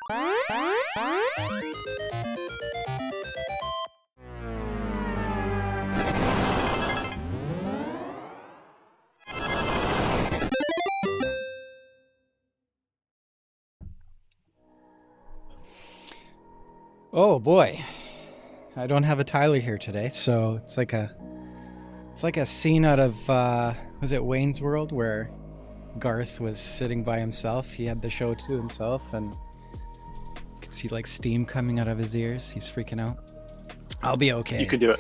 Oh boy, I don't have a Tyler here today, so it's like a scene out of was it Wayne's World where Garth was sitting by himself. He had the show to himself, and you could see like steam coming out of his ears. He's freaking out. I'll be You okay. can do it.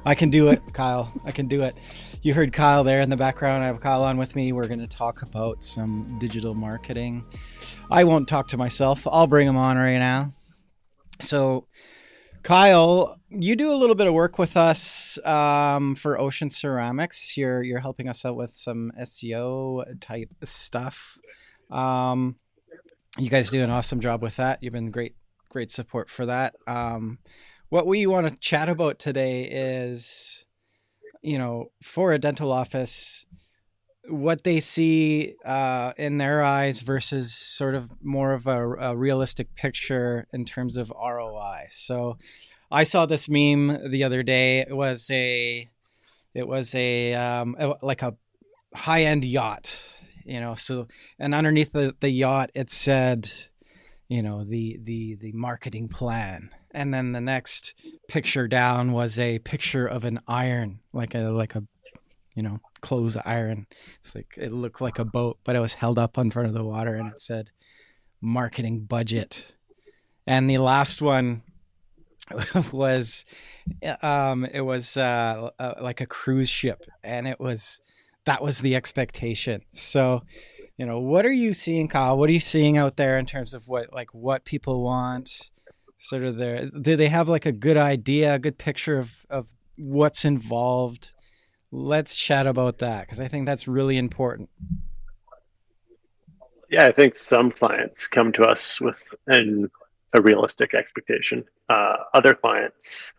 I can do it, Kyle. I can do it. You heard Kyle there in the background. I have Kyle on with me. We're going to talk about some digital marketing. I won't talk to myself. I'll bring him on right now. So, Kyle, you do a little bit of work with us for Ocean Ceramics. You're helping us out with some SEO type stuff. Um, you guys do an awesome job with that. You've been great support for that. What we want to chat about today is, for a dental office, what they see in their eyes versus sort of more of a realistic picture in terms of ROI. So I saw this meme the other day. It was a like a high end yacht, So and underneath the yacht it said, the marketing plan. And then the next picture down was a picture of an iron, like a clothes iron. It's like it looked like a boat, but it was held up in front of the water, and it said marketing budget. And the last one was it was like a cruise ship, and that was the expectation. So, what are you seeing, Kyle? What are you seeing out there in terms of what people want? Sort of do they have like a good idea, a good picture of what's involved? Let's chat about that because I think that's really important. Yeah, I think some clients come to us with a realistic expectation. Other clients,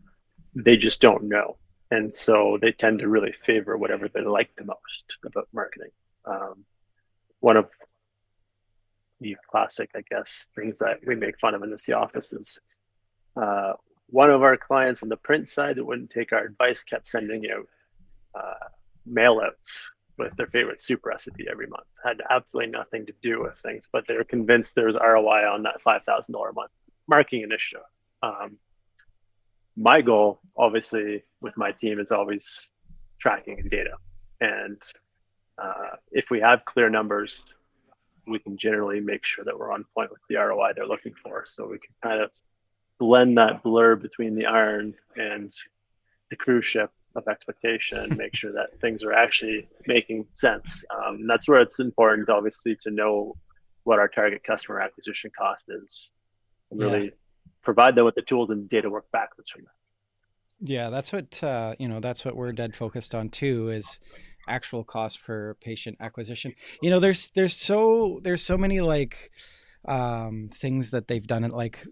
they just don't know. And so they tend to really favor whatever they like the most about marketing. Um, One of the classic, I guess, things that we make fun of in this office is uh, one of our clients on the print side that wouldn't take our advice kept sending out mail outs with their favorite soup recipe every month. Had absolutely nothing to do with things, but they're convinced there's ROI on that $5,000 a month marketing initiative. Um, my goal, obviously, with my team is always tracking and data. And if we have clear numbers, we can generally make sure that we're on point with the ROI they're looking for. So we can kind of blend that blur between the iron and the cruise ship of expectation, make sure that things are actually making sense. And that's where it's important, obviously, to know what our target customer acquisition cost is and Yeah. really provide them with the tools and data work backwards from that. Yeah, that's what we're dead focused on too is actual cost per patient acquisition. There's so many like things that they've done, like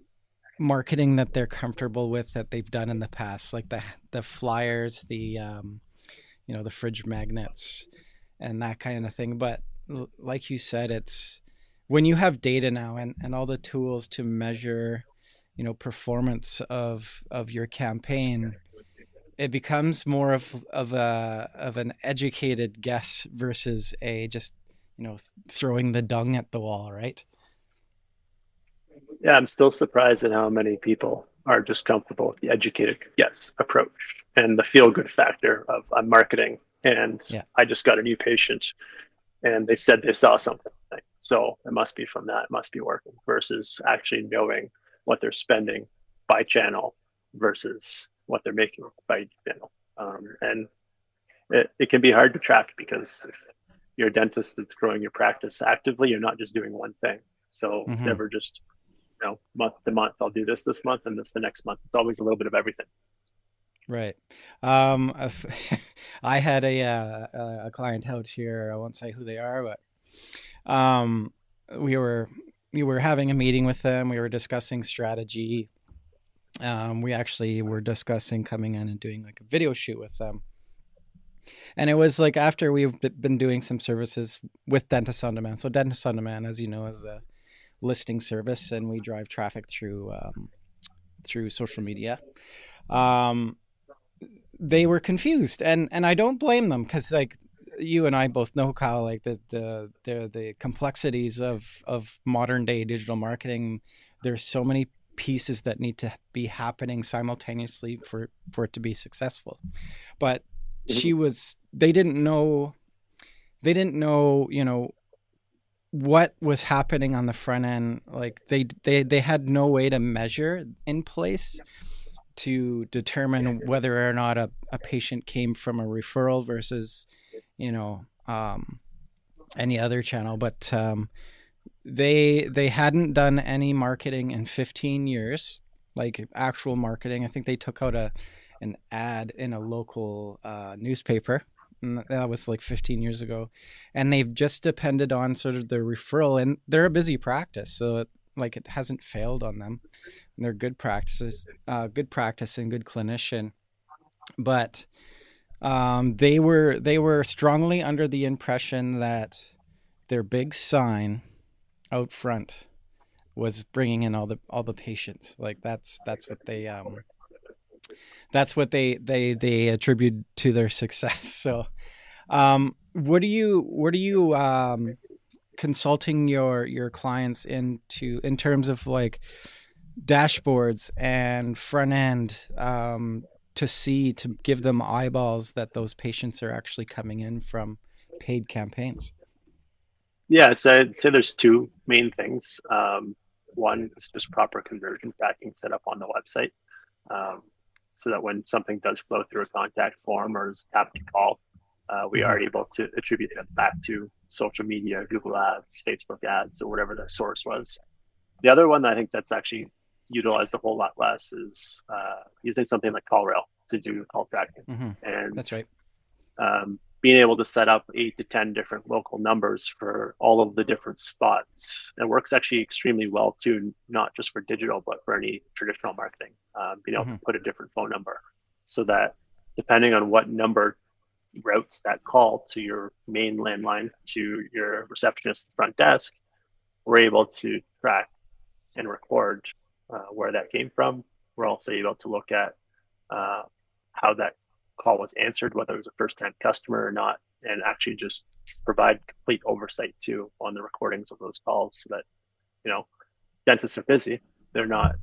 marketing that they're comfortable with that they've done in the past, like the flyers, the fridge magnets and that kind of thing. But like you said, it's when you have data now and all the tools to measure, performance of your campaign, it becomes more of an educated guess versus a just throwing the dung at the wall, right? Yeah, I'm still surprised at how many people are just comfortable with the educated yes approach and the feel good factor of I'm marketing and Yeah. I just got a new patient and they said they saw something. So it must be from that, it must be working versus actually knowing what they're spending by channel versus what they're making by channel. And it can be hard to track because if you're a dentist that's growing your practice actively, you're not just doing one thing. So it's Hmm. never just, month to month, I'll do this month and this the next month. It's always a little bit of everything. Right. I had a client out here. I won't say who they are, but we were we were having a meeting with them. We were discussing strategy. We actually were discussing coming in and doing like a video shoot with them. And it was like after we've been doing some services with Dentist on Demand. So Dentist on Demand, as you know, is a listing service, and we drive traffic through social media. Um, they were confused, and I don't blame them, because like you and I both know, Kyle, like the complexities of modern day digital marketing. There's so many pieces that need to be happening simultaneously for it to be successful. But Mhm. they didn't know, what was happening on the front end. Like they had no way to measure in place to determine whether or not a patient came from a referral versus, you know, any other channel. But they hadn't done any marketing in 15 years, like actual marketing. I think they took out an ad in a local newspaper. And that was like 15 years ago, and they've just depended on sort of the referral. And they're a busy practice, so like it hasn't failed on them. And they're good practice and good clinician. But they were strongly under the impression that their big sign out front was bringing in all the patients. Like that's what they attribute to their success. So, what are you consulting your clients into in terms of like dashboards and front end, to give them eyeballs that those patients are actually coming in from paid campaigns? Yeah, I'd say there's two main things. One is just proper conversion tracking set up on the website, um, so that when something does flow through a contact form or is tapped to call, we Mm-hmm. are able to attribute that back to social media, Google Ads, Facebook Ads, or whatever the source was. The other one that I think that's actually utilized a whole lot less is using something like CallRail to do call tracking. Mm-hmm. And That's right. being able to set up 8 to 10 different local numbers for all of the different spots. It works actually extremely well too, not just for digital, but for any traditional marketing. Being able Mm-hmm. to put a different phone number so that depending on what number routes that call to your main landline to your receptionist front desk, we're able to track and record where that came from. We're also able to look at uh, how that call was answered, whether it was a first time customer or not, and actually just provide complete oversight too on the recordings of those calls so that, you know, dentists are busy. They're not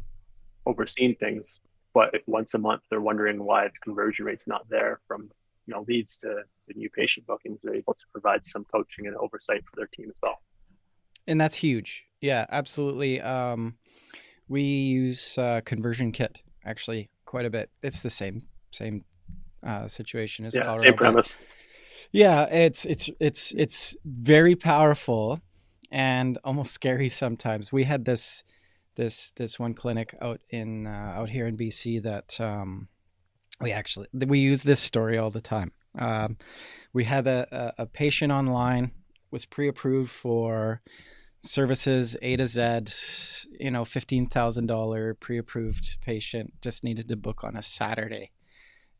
overseeing things, but if once a month they're wondering why the conversion rate's not there from, leads to new patient bookings, they're able to provide some coaching and oversight for their team as well. And that's huge. Yeah, absolutely. We use Conversion Kit actually quite a bit. It's the same situation as Yeah, same Colorado, but premise. yeah, it's very powerful and almost scary sometimes. We had this one clinic out here in BC that we use this story all the time. We had a patient online, was pre-approved for services A to Z, $15,000 pre-approved patient, just needed to book on a Saturday.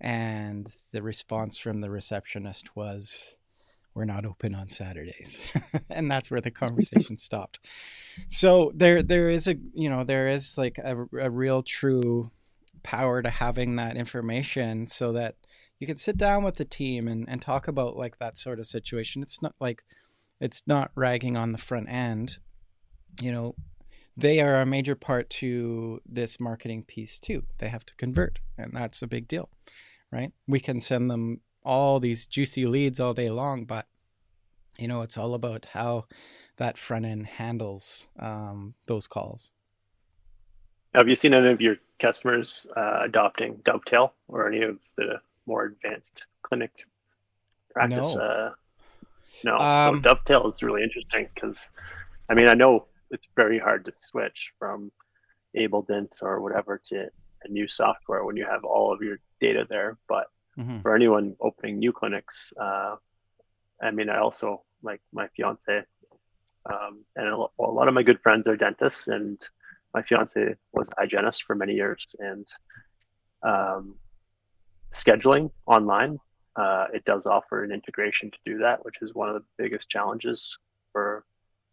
And the response from the receptionist was, "We're not open on Saturdays." And that's where the conversation stopped. So there is like a real true power to having that information, so that you can sit down with the team and talk about like that sort of situation. It's not ragging on the front end. you know they are a major part to this marketing piece too. They have to convert, and that's a big deal, right? We can send them all these juicy leads all day long, but it's all about how that front end handles those calls. Have you seen any of your customers adopting Dovetail or any of the more advanced clinic practice? No. No. So um Dovetail is really interesting because, I mean, I know it's very hard to switch from AbleDent or whatever to a new software when you have all of your data there. But mhm. for anyone opening new clinics, I mean, I also, like my fiance, and a lot of my good friends are dentists, and my fiance was a hygienist for many years. And um, scheduling online, it does offer an integration to do that, which is one of the biggest challenges for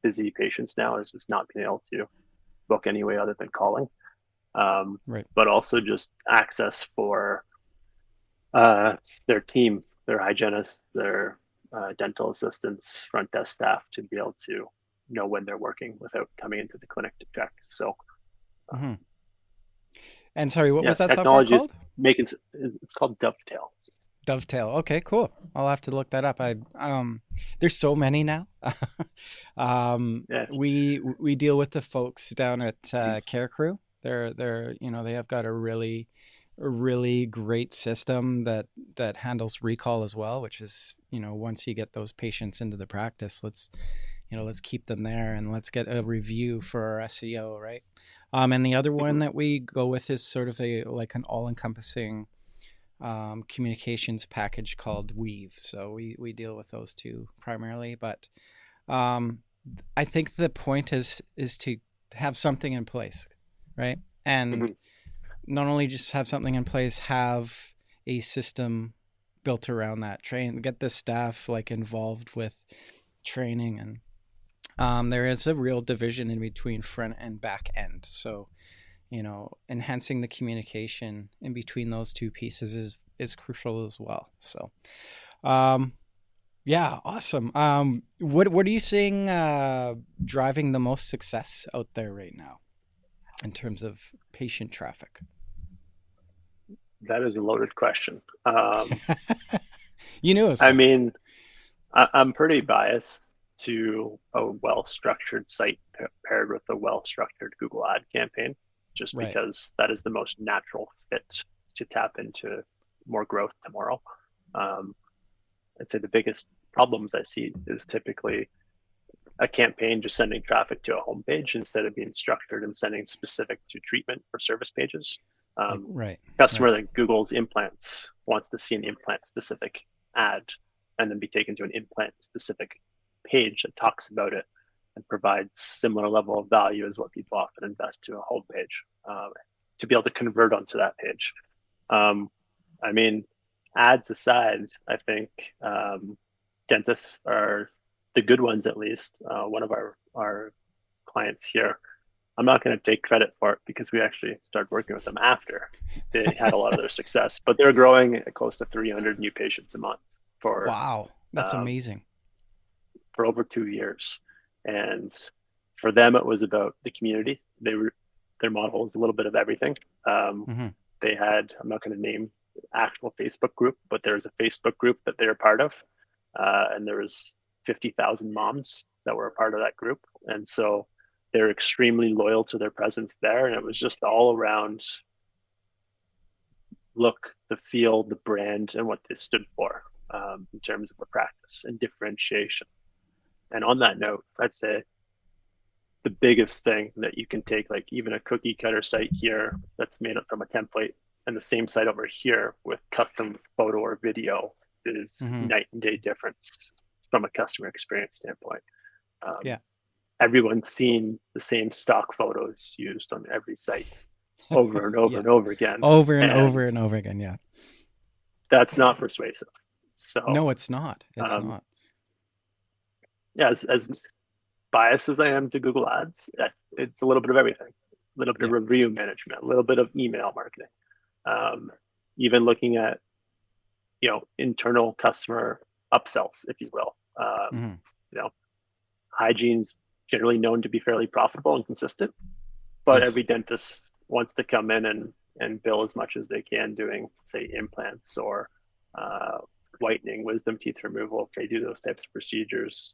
busy patients now is just not being able to book any way other than calling. Right. But also just access for their team, their hygienists, their dental assistants, front desk staff to be able to know when they're working without coming into the clinic to check. So Mm-hmm. And sorry, what yeah, was that software technology is called? making it's called Dovetail. Dovetail. Okay, cool. I'll have to look that up. I there's so many now. Yeah. We deal with the folks down at Care Crew. They're they have got a really great system that handles recall as well, which is once you get those patients into the practice, let's keep them there and let's get a review for our SEO, right? And the other one Mhm. that we go with is sort of a like an all encompassing communications package called Weave. So we deal with those two primarily, but um, I think the point is to have something in place, right? And Mhm. not only just have something in place, have a system built around that. Get the staff like involved with training, and there is a real division in between front and back end. So enhancing the communication in between those two pieces is crucial as well. So, um, yeah, awesome. What are you seeing driving the most success out there right now in terms of patient traffic? That is a loaded question. You knew it was I coming. mean, I'm pretty biased to a well-structured site paired with a well-structured Google ad campaign, just Right. because that is the most natural fit to tap into more growth tomorrow. Um, I'd say the biggest problems I see is typically a campaign just sending traffic to a homepage instead of being structured and sending specific to treatment or service pages. Like Um, right. Customer Right. like Google's implants wants to see an implant specific ad and then be taken to an implant specific page that talks about it and provides similar level of value as what people often invest to a homepage to be able to convert onto that page. Um, I mean, ads aside, I think dentists are the good ones at least. One of our clients here, I'm not going to take credit for it because we actually started working with them after they had a lot of their success, but they're growing at close to 300 new patients a month for Wow, that's um, amazing. for over 2 years. And for them, it was about the community. Their model was a little bit of everything. Um, Mm-hmm. they had, I'm not going to name the actual Facebook group, but there's a Facebook group that they're part of. And there was 50,000 moms that were a part of that group. And so they're extremely loyal to their presence there. And it was just all around look, the feel, the brand, and what they stood for in terms of a practice and differentiation. And on that note, I'd say the biggest thing that you can take, like even a cookie cutter site here that's made up from a template, and the same site over here with custom photo or video is Mm-hmm. night and day difference from a customer experience standpoint. Um, Yeah. Everyone's seen the same stock photos used on every site over and over Yeah. and over again. Over and over And and over again. Yeah. that's not persuasive. So, No, it's not. It's um, not. yeah, as biased as I am to Google Ads, it's a little bit of everything. A little bit of Yeah. review management, a little bit of email marketing, um, even looking at internal customer upsells, if you will. Mm-hmm. You know, hygiene's generally known to be fairly profitable and consistent, but Yes. every dentist wants to come in and bill as much as they can doing, say, implants or uh, whitening, wisdom teeth removal. If they do those types of procedures,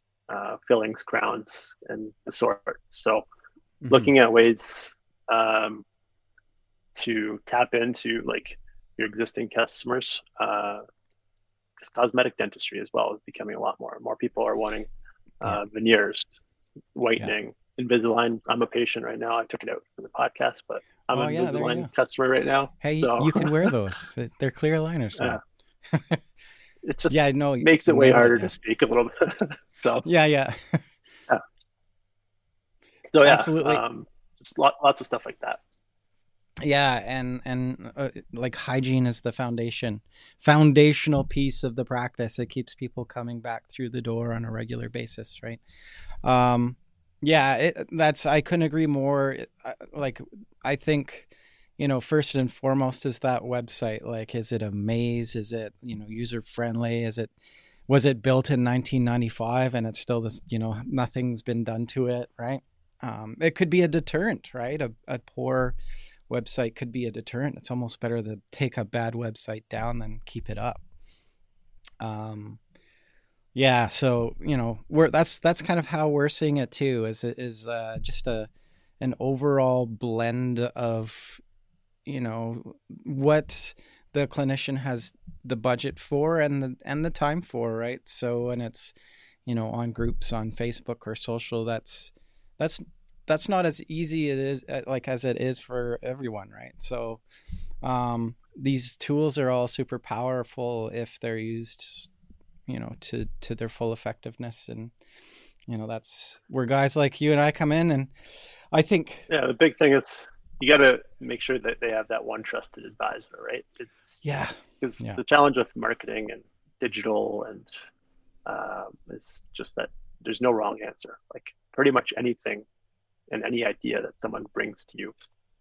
fillings, crowns, and the sort. So, Mm-hmm. looking at ways um, to tap into like your existing customers. Because cosmetic dentistry as well is becoming a lot more. More people are wanting Yeah. veneers, Yeah. whitening, Invisalign. I'm a patient right now. I took it out for the podcast, but I'm Oh an yeah. There you Invisalign go. customer right now. Hey, So you can wear those. They're clear aligners, uh, man. it just Yeah, no, makes it way nailed it. harder to Yeah. speak a little bit. so, Yeah, yeah. uh, so yeah, Absolutely. just lots of stuff like that. Yeah, and like hygiene is the foundational piece of the practice. It keeps people coming back through the door on a regular basis, right? Um Yeah, that's I couldn't agree more. Like I think, first and foremost is that website. Like, is it a maze? Is it user friendly? Was it built in 1995 and it's still this? Nothing's been done to it, right? It could be a deterrent, right? A poor website could be a deterrent. It's almost better to take a bad website down than keep it up. Um, Yeah, so we're that's kind of how we're seeing it too. Is just an overall blend of what the clinician has the budget for and the time for, right? So when it's on groups on Facebook or social, that's that's not as easy it is like as it is for everyone, right? So these tools are all super powerful if they're used to their full effectiveness. And that's where guys like you and I come in. And I think, Yeah, the big thing is you got to make sure that they have that one trusted advisor, right? It's yeah, because yeah, the challenge with marketing and digital and is just that there's no wrong answer. Like pretty much anything and any idea that someone brings to you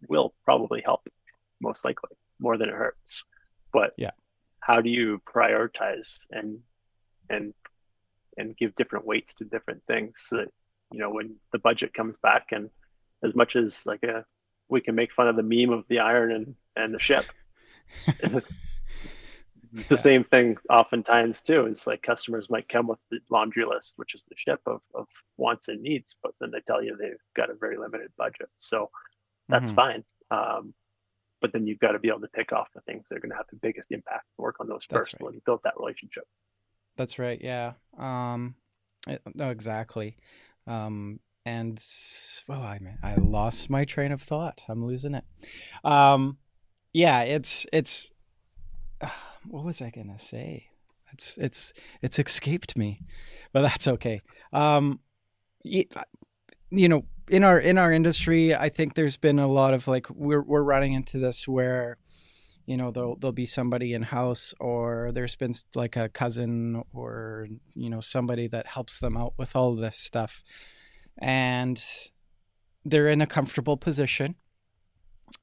will probably help, most likely, more than it hurts. But yeah, how do you prioritize and and give different weights to different things so that when the budget comes back, and as much as like a we can make fun of the meme of the iron and the ship. The yeah, same thing oftentimes too is like customers might come with the laundry list, which is the ship of wants and needs, but then they tell you they've got a very limited budget, so that's hmm, fine. But then you've got to be able to pick off the things that are going to have the biggest impact and work on those that's first right. when you build that relationship. That's right. Yeah. No, exactly. And oh, I lost my train of thought. I'm losing it. Um, yeah, it's what was I gonna say? It's escaped me, but that's okay. Um, y- in our industry, I think there's been a lot of like we're running into this where there'll be somebody in house, or there's been like a cousin, or somebody that helps them out with all this stuff, and they're in a comfortable position.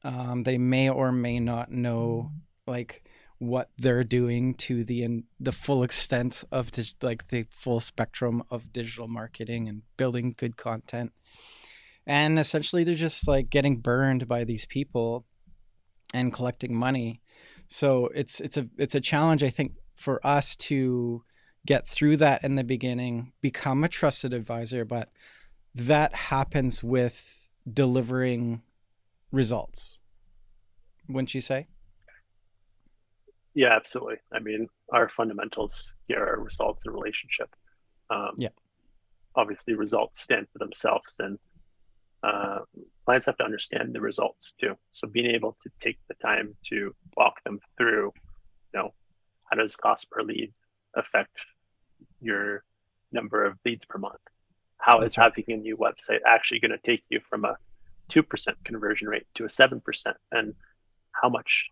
They may or may not know like what they're doing to the full extent of like the full spectrum of digital marketing and building good content. And essentially they're just like getting burned by these people and collecting money. So it's a challenge, I think, for us to get through that in the beginning, become a trusted advisor, but that happens with delivering results, wouldn't you say? Yeah, absolutely. I mean, our fundamentals here are results and relationship. um, Yeah. Obviously results stand for themselves, and uh, clients have to understand the results too. So being able to take the time to walk them through, how does cost per lead affect your number of leads per month? How is That's right. having a new website actually going to take you from a 2% conversion rate to a 7%? And how much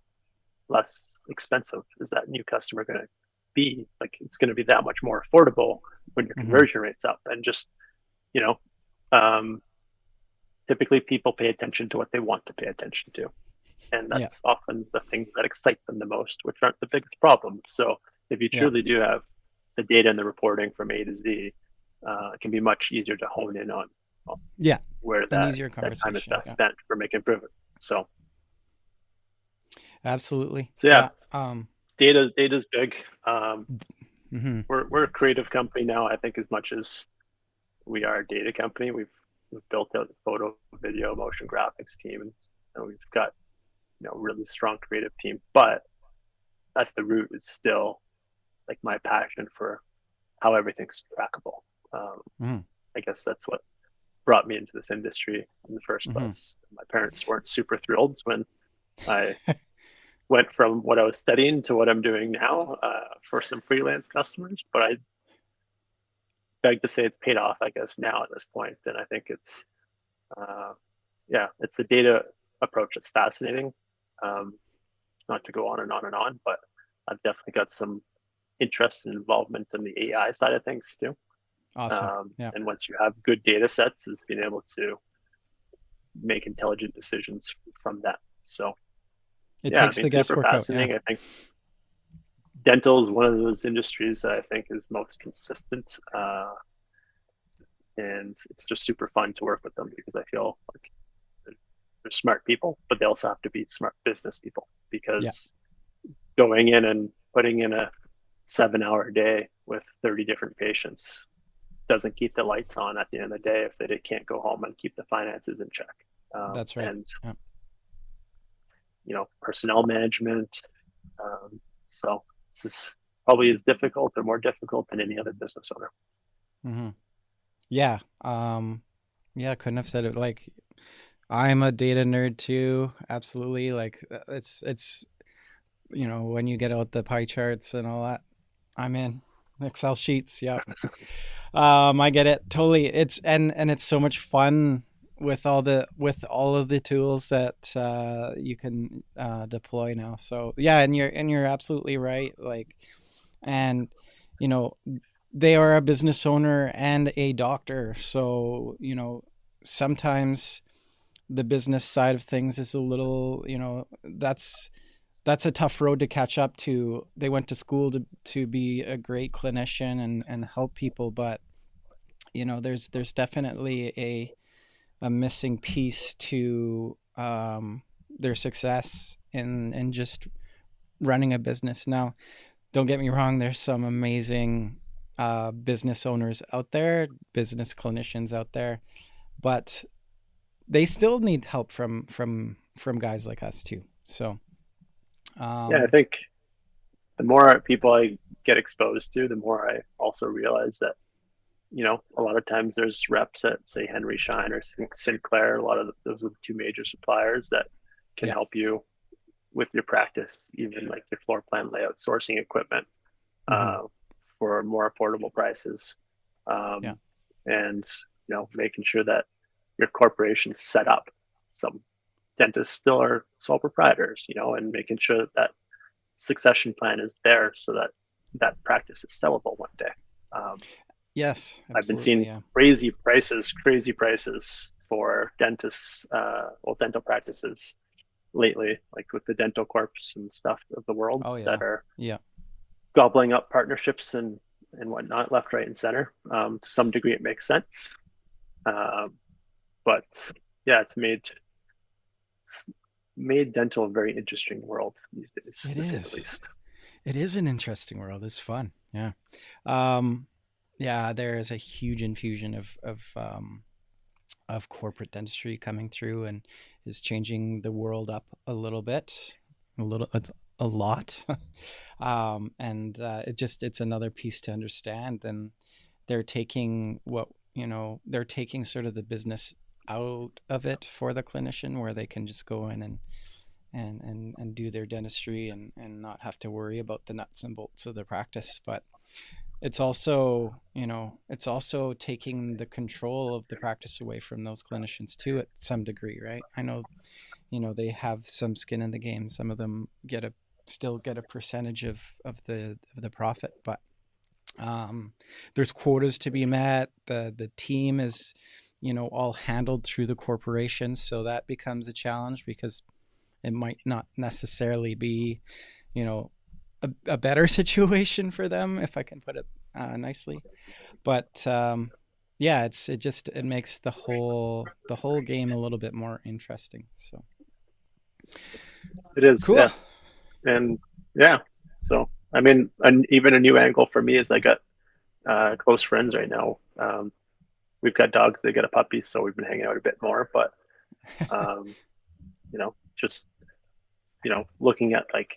less expensive is that new customer going to be? Like it's going to be that much more affordable when your Hmm. conversion rate's up. And just, you know, um, typically people pay attention to what they want to pay attention to. And Yeah. that's often the things that excite them the most, which aren't the biggest problem. So if you Yeah. truly do have the data and the reporting from A to Z, it can be much easier to hone in on Yeah. where An that easier that time is conversation. best Yeah. spent for making improvement. So Absolutely. so yeah, Yeah. data's big. Um, Hmm. we're a creative company now. I think as much as we are a data company, we've built out the photo, video, motion graphics team, and we've got really strong creative team. But at the root is still like my passion for how everything's trackable. Um, Hmm. I guess that's what brought me into this industry in the first Hmm. place. My parents weren't super thrilled when I went from what I was studying to what I'm doing now for some freelance customers, but I beg to say it's paid off, I guess, now at this point. And I think uh, yeah, it's the data approach that's fascinating. Um, Not to go on and on and on, but I've definitely got some interest and involvement in the AI side of things too. Awesome. Yeah. And once you have good data sets, is being able to make intelligent decisions from that. So It yeah, I takes mean, the super guesswork out. Yeah. fascinating. I think dental is one of those industries that I think is most consistent, and it's just super fun to work with them because I feel like they're smart people, but they also have to be smart business people Yeah. because going in and putting in a 7 hour day with 30 different patients doesn't keep the lights on at the end of the day if they can't go home and keep the finances in check. That's right. And Yeah. personnel management. Um, so this is probably as difficult or more difficult than any other business owner. Hmm. Yeah. Yeah. Couldn't have said it like I'm a data nerd too. Absolutely. Like it's when you get out the pie charts and all that, I'm in. Excel sheets. Yep. I get it totally. And it's so much fun with all of the tools that you can deploy now. So yeah, and you're absolutely right. Like, and you know, they are a business owner and a doctor. So sometimes the business side of things is a little, that's a tough road to catch up to. They went to school to be a great clinician and help people, but there's definitely a missing piece to their success in just running a business. Now, don't get me wrong, there's some amazing business owners out there, business clinicians out there, but they still need help from guys like us too. So Yeah, I um, think the more people I get exposed to, the more I also realize that, a lot of times there's reps at, say, Henry Schein or Sinclair. A lot of those are the two major suppliers that can yeah. help you with your practice, even like your floor plan layout, sourcing equipment Hmm. uh, for more affordable prices, Yeah. um, and making sure that your corporation's set up. Some dentists still are sole proprietors, and making sure that succession plan is there so that that practice is sellable one day. Um, Yes, I've been absolutely. seeing Yeah. crazy prices for dentists, dental practices lately, like with the dental corps and stuff of the world Oh that yeah. are Yeah. gobbling up partnerships and whatnot, left, right, and center. To some degree, it makes sense, um, but yeah, it's made dental a very interesting world these days, It to say the is. least. It is an interesting world. It's fun. Yeah. Um, yeah, there is a huge infusion of corporate dentistry coming through and is changing the world up a little bit. It's a lot. And it's another piece to understand. And they're taking sort of the business out of it for the clinician where they can just go in and do their dentistry and not have to worry about the nuts and bolts of the practice. But it's also taking the control of the practice away from those clinicians too at some degree, right? I know, they have some skin in the game. Some of them still get a percentage of the profit, but um, there's quotas to be met. The team is, all handled through the corporations, so that becomes a challenge because it might not necessarily be, you know, a better situation for them, if I can put it nicely. But yeah, it makes the whole game a little bit more interesting. So It is, cool. yeah, and yeah. So I mean, even a new angle for me is I got close friends right now. We've got dogs; they got a puppy, so we've been hanging out a bit more. But just looking at like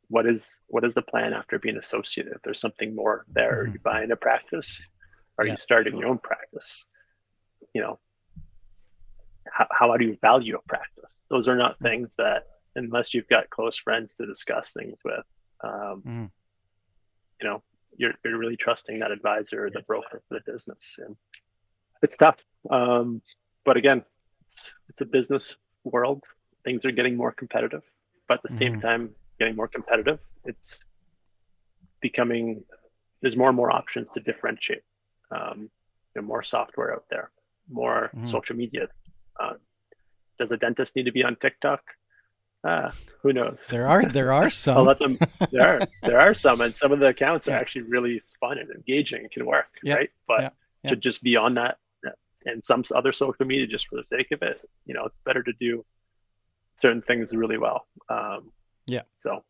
what is the plan after being associate? If there's something more there, are Hmm. you buying a practice? Are you Yeah. starting your own practice? You know, how do you value a practice? Those are not things that, unless you've got close friends to discuss things with, um, Mm-hmm. you know, you're really trusting that advisor or the broker for the business, and it's tough. But again, it's a business world. Things are getting more competitive, but at the same Mm-hmm. time, getting more competitive, it's becoming there's more and more options to differentiate. more software out there, more Mhm. social media. Uh, does a dentist need to be on TikTok? Who knows? There are I'll some. let them. There are some, and some of the accounts are Yeah. actually really fun and engaging and can work, Yeah. right? But Yeah. Yeah. to just be on that and some other social media just for the sake of it, it's better to do certain things really well. Yeah. So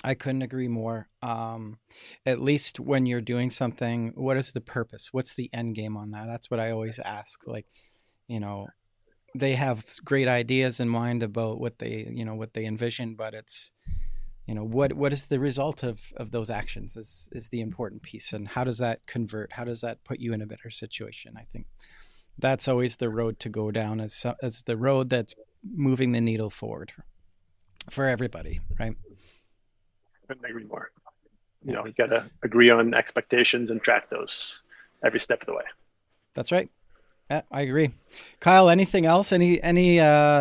I couldn't agree more. At least when you're doing something, what is the purpose? What's the end game on that? That's what I always ask. Like, you know, they have great ideas in mind about what they envision, but it's, what is the result of those actions is the important piece. And how does that convert? How does that put you in a better situation? I think that's always the road to go down as the road that's moving the needle forward for everybody. Right. couldn't agree more. Yeah, You got to agree on expectations and track those every step of the way. that's right. Yeah, I agree. Kyle, anything else? Any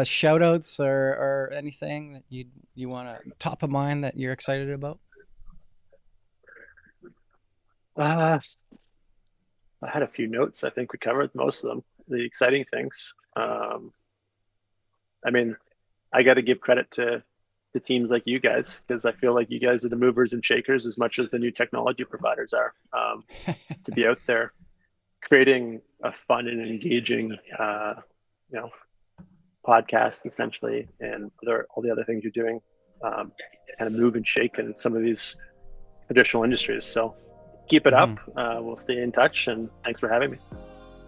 shout outs or anything that you want to top of mind that you're excited about? Uh, I had a few notes. I think we covered most of them. The exciting things. I mean, I got to give credit to the teams like you guys because I feel like you guys are the movers and shakers as much as the new technology providers are. To be out there creating a fun and engaging, you know, podcast essentially, and all the other things you're doing, to kind of move and shake in some of these traditional industries. So keep it Hmm. up. We'll stay in touch, and thanks for having me.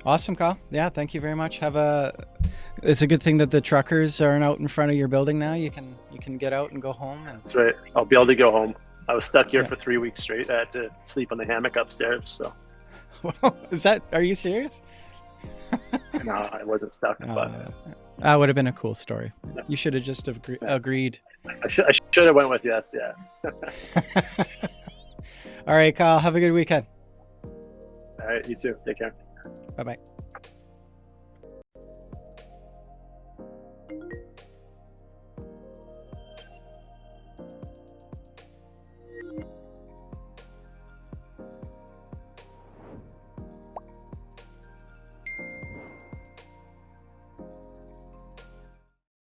Awesome, Kyle. Yeah, thank you very much. It's a good thing that the truckers aren't out in front of your building now. You can get out and go home and That's right. I'll be able to go home. I was stuck here yeah. for 3 weeks straight. I had to sleep on the hammock upstairs. So Are you serious? no, I wasn't stuck, but Uh, that would have been a cool story. yeah, You should have just yeah. agreed. I should have went with yes. Yeah. All right, Kyle. Have a good weekend. All right. You too. Take care. Bye bye.